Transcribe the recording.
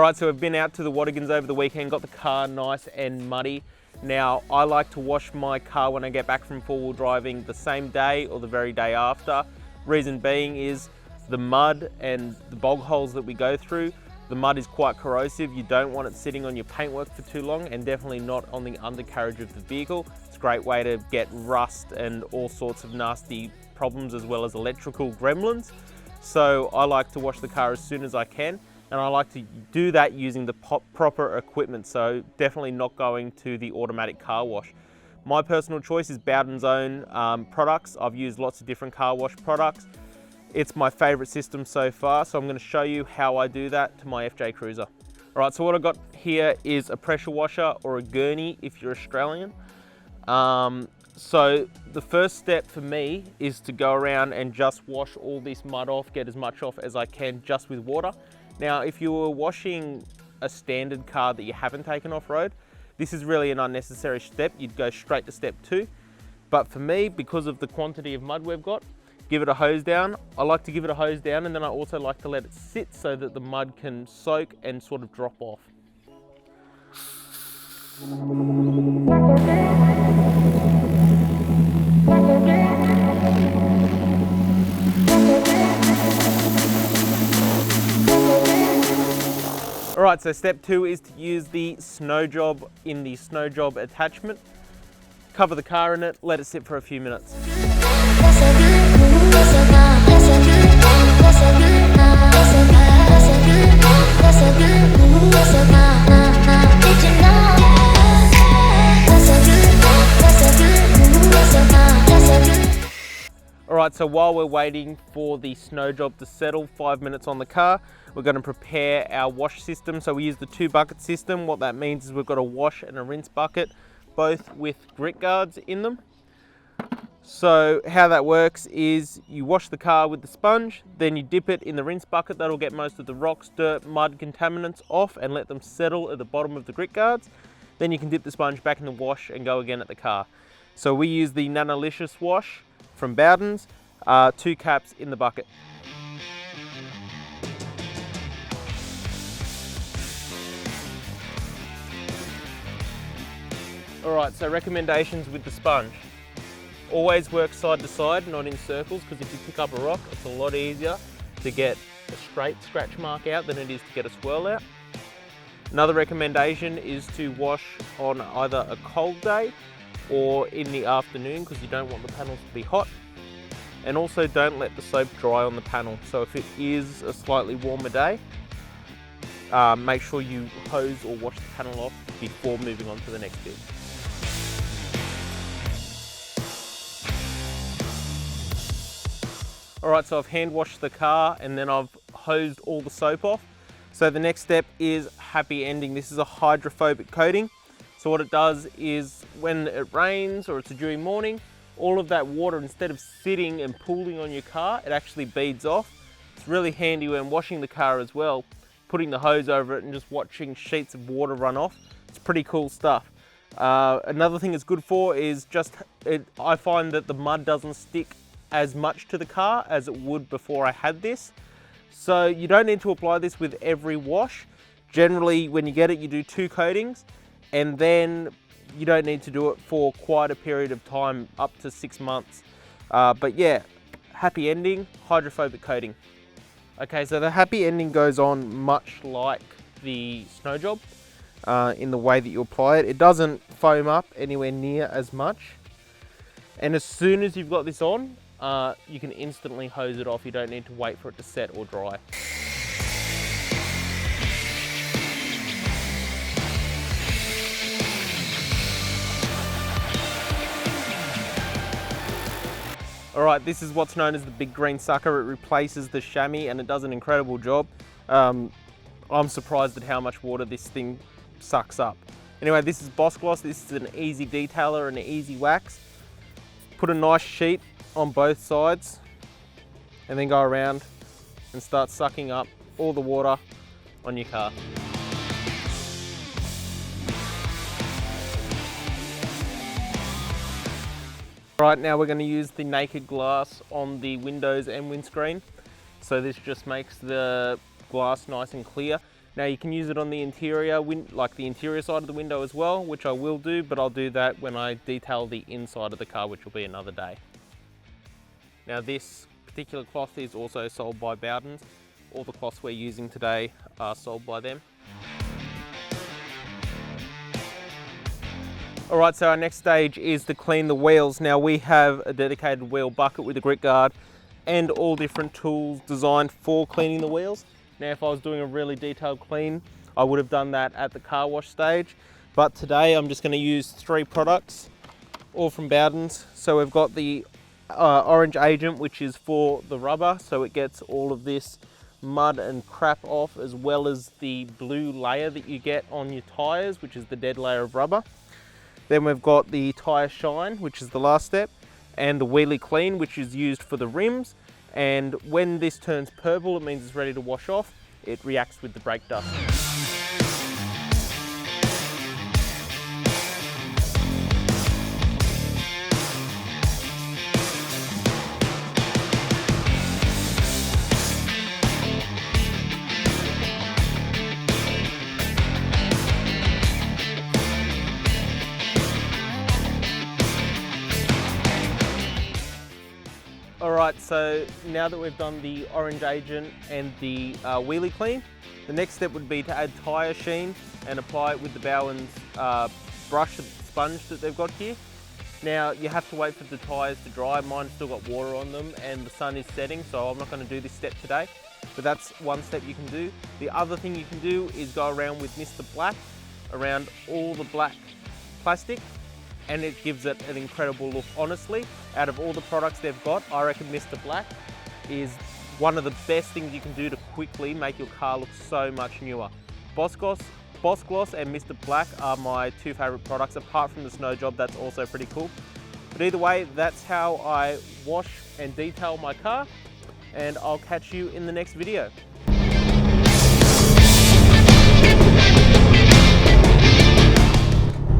Alright, so we've been out to the Wadigans over the weekend, got the car nice and muddy. Now, I like to wash my car when I get back from four-wheel driving the same day or the very day after. Reason being is the mud and the bog holes that we go through. The mud is quite corrosive. You don't want it sitting on your paintwork for too long, and definitely not on the undercarriage of the vehicle. It's a great way to get rust and all sorts of nasty problems, as well as electrical gremlins. So I like to wash the car as soon as I can, and I like to do that using the proper equipment. So definitely not going to the automatic car wash. My personal choice is Bowden's own products. I've used lots of different car wash products. It's my favorite system so far, so I'm going to show you how I do that to my FJ Cruiser. All right, so what I've got here is a pressure washer, or a gurney if you're Australian. So the first step for me is to go around and just wash all this mud off, get as much off as I can just with water. Now, if you were washing a standard car that you haven't taken off-road, this is really an unnecessary step. You'd go straight to step 2. But for me, because of the quantity of mud we've got, give it a hose down. I like to give it a hose down, and then I also like to let it sit so that the mud can soak and sort of drop off. All right, so step 2 is to use the snow job in the snow job attachment. Cover the car in it, let it sit for a few minutes. Alright, so while we're waiting for the snow job to settle, 5 minutes on the car, we're going to prepare our wash system. So we use the 2-bucket system. What that means is we've got a wash and a rinse bucket, both with grit guards in them. So how that works is you wash the car with the sponge, then you dip it in the rinse bucket. That'll get most of the rocks, dirt, mud, contaminants off and let them settle at the bottom of the grit guards. Then you can dip the sponge back in the wash and go again at the car. So we use the Nanolicious wash from Bowden's, 2 caps in the bucket. Alright, so recommendations with the sponge. Always work side to side, not in circles, because if you pick up a rock, it's a lot easier to get a straight scratch mark out than it is to get a swirl out. Another recommendation is to wash on either a cold day or in the afternoon, because you don't want the panels to be hot. And also don't let the soap dry on the panel. So if it is a slightly warmer day, make sure you hose or wash the panel off before moving on to the next bit. Alright, so I've hand washed the car and then I've hosed all the soap off. So the next step is happy ending. This is a hydrophobic coating. So what it does is when it rains or it's a dewy morning, all of that water, instead of sitting and pooling on your car, it actually beads off. It's really handy when washing the car as well, putting the hose over it and just watching sheets of water run off. It's pretty cool stuff. Another thing it's good for is I find that the mud doesn't stick as much to the car as it would before I had this. So you don't need to apply this with every wash. Generally, when you get it, you do 2 coatings, and then you don't need to do it for quite a period of time, up to 6 months. But yeah, happy ending, hydrophobic coating. Okay, so the happy ending goes on much like the snow job in the way that you apply it. It doesn't foam up anywhere near as much. And as soon as you've got this on, you can instantly hose it off. You don't need to wait for it to set or dry. Alright, this is what's known as the big green sucker. It replaces the chamois and it does an incredible job. I'm surprised at how much water this thing sucks up. Anyway, this is Boss Gloss. This is an easy detailer and an easy wax. Put a nice sheet on both sides and then go around and start sucking up all the water on your car. Right, now we're going to use the naked glass on the windows and windscreen. So this just makes the glass nice and clear. Now you can use it on the interior, like the interior side of the window as well, which I will do, but I'll do that when I detail the inside of the car, which will be another day. Now this particular cloth is also sold by Bowden's. All the cloths we're using today are sold by them. All right, so our next stage is to clean the wheels. Now we have a dedicated wheel bucket with a grit guard and all different tools designed for cleaning the wheels. Now if I was doing a really detailed clean, I would have done that at the car wash stage. But today I'm just going to use 3 products, all from Bowden's. So we've got the orange agent, which is for the rubber, so it gets all of this mud and crap off, as well as the blue layer that you get on your tyres, which is the dead layer of rubber. Then we've got the tyre shine, which is the last step, and the wheelie clean, which is used for the rims. And when this turns purple, it means it's ready to wash off. It reacts with the brake dust. Alright, so now that we've done the orange agent and the wheelie clean, the next step would be to add tyre sheen and apply it with the Bowden's brush sponge that they've got here. Now you have to wait for the tyres to dry. Mine's still got water on them and the sun is setting, so I'm not going to do this step today, but that's one step you can do. The other thing you can do is go around with Mr. Black around all the black plastic, and it gives it an incredible look. Honestly, out of all the products they've got, I reckon Mr. Black is one of the best things you can do to quickly make your car look so much newer. Boss Gloss and Mr. Black are my 2 favourite products, apart from the snow job, that's also pretty cool. But either way, that's how I wash and detail my car, and I'll catch you in the next video.